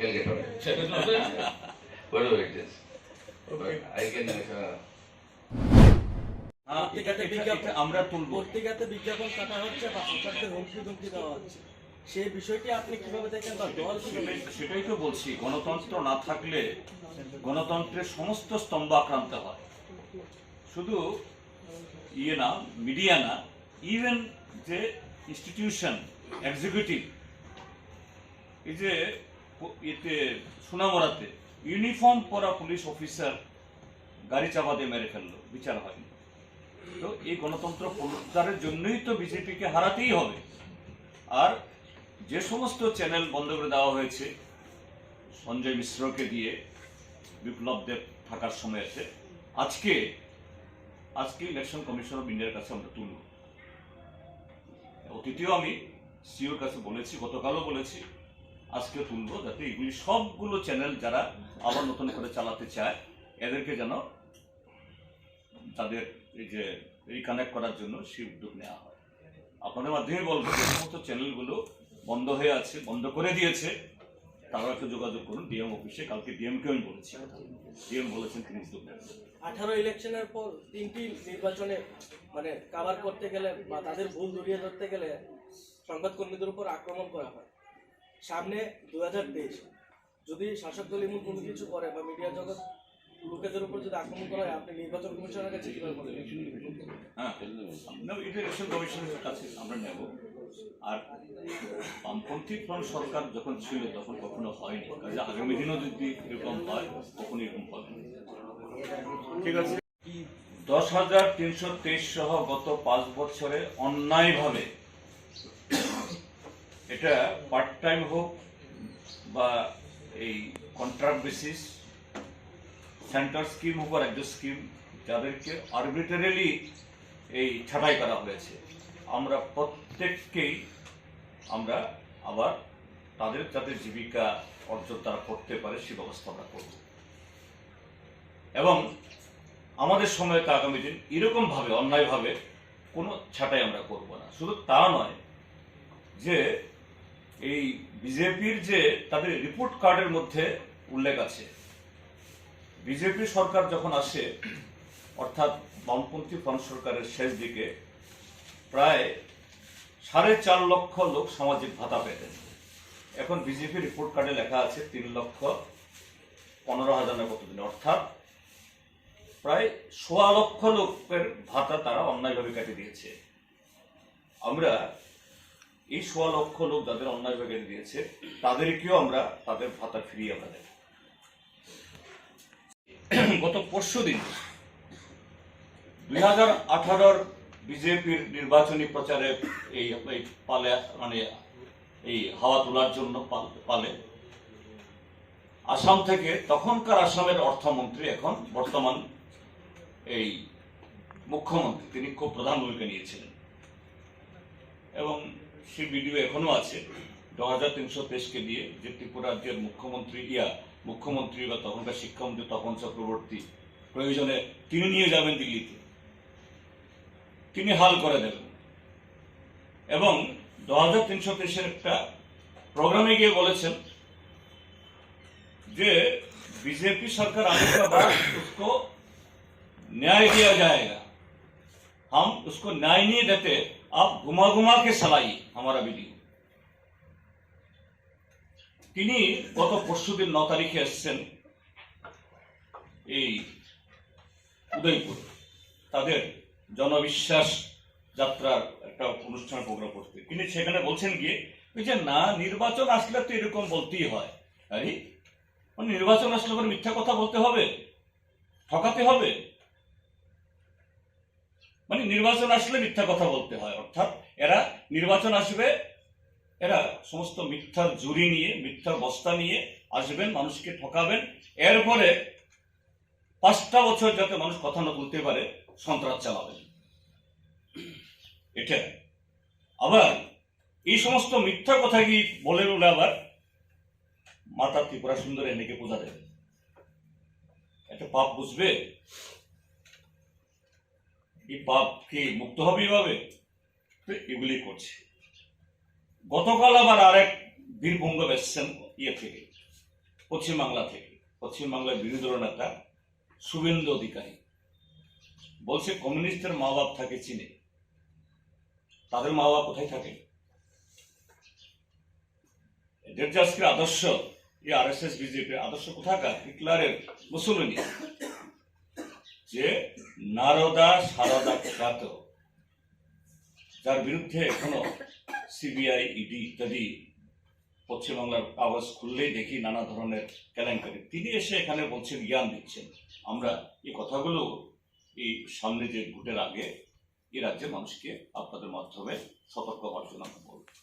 He'll get on it. Whatever it is. But I can. আমরা তুলব। পত্রিকাতে বিজ্ঞাপন কাটা হচ্ছে বা সরকারকে হুমকি ধমকি দেওয়া হচ্ছে, সেই বিষয়টি আপনি কিভাবে দেখেন বা দল সেটাই তো বলছি, গণতন্ত্র না থাকলে গণতন্ত্রের সমস্ত স্তম্ভ আক্রান্ত হয়। শুধু ইয়ে না, মিডিয়া না, ইভেন যে ইনস্টিটিউশন এক্সিকিউটিভ, এই যে এতে সোনামুড়াতে ইউনিফর্ম পরা পুলিশ অফিসার গাড়ি চাপা দিয়ে মেরে ফেললো, বিচার হয়নি। তো এই গণতন্ত্র পুনরুদ্ধারের জন্যই তো বিজেপিকে হারাতেই হবে। আর যে সমস্ত চ্যানেল বন্ধ করে দেওয়া হয়েছে সঞ্জয় মিশ্রকে দিয়ে বিপ্লব দেব থাকার সময়তে, আজকে ইলেকশন কমিশন অফ ইন্ডিয়ার কাছে আমরা তুলব। অতীতেও আমি সিওর কাছে বলেছি, গতকালও বলেছি, আজকে তুলব, যাতে এগুলি সবগুলো চ্যানেল যারা আবার নতুন করে চালাতে চায় এদেরকে যেন তাদের এই যে রিকানেক্ট করার জন্য সেই উদ্যোগ নেওয়া হয়। আপনাদের মাধ্যমে বলবো, যে সমস্ত চ্যানেলগুলো বন্ধ হয়ে আছে, বন্ধ করে দিয়েছে, তারা একটু যোগাযোগ করুন ডিএম অফিসে। কালকে ডিএমকে আমি বলেছি, ডিএম বলেছেন তিনি উদ্যোগ নেবেন। 18 ইলেকশনের পর 3টি নির্বাচনে মানে কভার করতে গেলে বা তাদের ভুল ধরিয়ে ধরতে গেলে সংবাদকর্মীদের উপর আক্রমণ করা হয়। সামনে 2023 যদি শাসক দল এমন কোনো কিছু করে বা মিডিয়া জগৎ লোকেদের উপর যদি আক্রমণ করা হয়, আপনি নির্বাচন কমিশনের কাছে কিভাবে বলবেন? হ্যাঁ, এটা ইলেকশন কমিশনের কাছে আমরা নেব। আর বামপন্থী ফ্রন্ট সরকার যখন ছিল তখন কখনো হয়নি, কাজে আগামী দিনও যদি এরকম হয় কখনো এরকম হবে। ঠিক আছে, 10,323 সহ গত 5 বছরে অন্যায়ভাবে, এটা পার্ট টাইম হোক বা এই কন্ট্রাক্ট বেসিস, সেন্টার স্কিম হোক আর রাজ্য স্কিম, যাদেরকে আরবিট্রারিলি এই ছাঁটাই করা হয়েছে, আমরা প্রত্যেককেই আমরা আবার তাদের যাতে জীবিকা অর্জন তারা করতে পারে সে ব্যবস্থা আমরা করব। এবং আমাদের সময় তো আগামী দিন এরকমভাবে অন্যায়ভাবে কোনো ছাঁটাই আমরা করব না। শুধু তা নয়, যে এই বিজেপির যে তাদের রিপোর্ট কার্ডের মধ্যে উল্লেখ আছে, বিজেপি সরকার যখন আসে, অর্থাৎ বামপন্থী ফ্রন্ট সরকারের শেষ দিকে, প্রায় 4.5 লক্ষ লোক সামাজিক ভাতা পেতেন। এখন বিজেপি রিপোর্ট কার্ডে লেখা আছে 3,15,000 না কতদিন, অর্থাৎ প্রায় 1.25 লক্ষ লোকের ভাতা তারা অন্যায়ভাবে কেটে দিয়েছে। আমরা এই 1.25 লক্ষ লোক যাদের অন্যায়ভাবে কেটে দিয়েছে তাদেরকেও আমরা তাদের ভাতা ফিরিয়ে আমরা দেব। গত পরশুদিন 2018 বিজেপির নির্বাচনী প্রচারে এই পালে মানে এই হাওয়া তোলার জন্য পালে আসাম থেকে, তখনকার আসামের অর্থমন্ত্রী, এখন বর্তমান এই মুখ্যমন্ত্রী, তিনি খুব প্রধান ভূমিকা নিয়েছিলেন এবং সেই ভিডিও এখনো আছে। 10,323কে দিয়ে যে ত্রিপুরা রাজ্যের মুখ্যমন্ত্রী বা তখনকার শিক্ষামন্ত্রী তপন চক্রবর্তী প্রয়োজনে তিনি নিয়ে যাবেন দিল্লিতে, তিনি হাল করে দেবেন। এবং 10,323-এর একটা প্রোগ্রামে গিয়ে বলেছেন যে बीजेपी सरकार आने के बाद उसको न्याय दिया जाएगा, हम उसको न्याय नहीं देते, आप घुमा घुमा के चलाइए हमारा वीडियो। তিনি গত পরশুদিন 9 তারিখে এসেছেন এই উদয়পুর, তাদের জনবিশ্বাস যাত্রার একটা অনুষ্ঠান প্রোগ্রাম করতে। তিনি সেখানে বলছেন গিয়ে যে না, নির্বাচন আসলে তো এরকম বলতেই হয়। আরে নির্বাচন আসলে করে মিথ্যা কথা বলতে হবে, ঠকাতে হবে? মানে নির্বাচন আসলে মিথ্যা কথা বলতে হয়, অর্থাৎ এরা নির্বাচন আসবে, এরা সমস্ত মিথ্যার জুড়ি নিয়ে, মিথ্যার বস্তা নিয়ে আসবেন, মানুষকে ঠকাবেন, এরপরে 5টা বছর যাতে মানুষ কথা না বলতে পারে সন্ত্রাস চালাবেন। এটা আবার এই সমস্ত মিথ্যা কথা কি বলে বলে আবার মাতা ত্রিপুরা সুন্দর এনেকে পূজা দেবে, একটা পাপ বুঝবে? এই পাপ কি মুক্ত হবে এভাবে? এগুলি করছে। গতকাল আবার আরেক বীরভঙ্গ এসছেন ইয়ে থেকে, পশ্চিমবাংলা থেকে, পশ্চিমবাংলার বিরোধী দল নেতা শুভেন্দু অধিকারী বলছে কমিউনিস্টদের মা বাপ থাকে চীনে, তাদের মা বাপ কোথায় থাকে? এদের যে আজকের আদর্শ, এই RSS বিজেপির আদর্শ কোথাকার? হিটলারের, মুসলিনী, যে নারদা সারদা খ্যাত, যার বিরুদ্ধে এখনো CBI, ED ইত্যাদি পশ্চিমবাংলার কাগজ খুললেই দেখি নানা ধরনের কেলেঙ্কারি, তিনি এসে এখানে বলছেন, জ্ঞান দিচ্ছেন। আমরা এই কথাগুলো এই সামনে যে ভোটের আগে এই রাজ্যের মানুষকে আপনাদের মাধ্যমে সতর্ক হওয়ার জন্য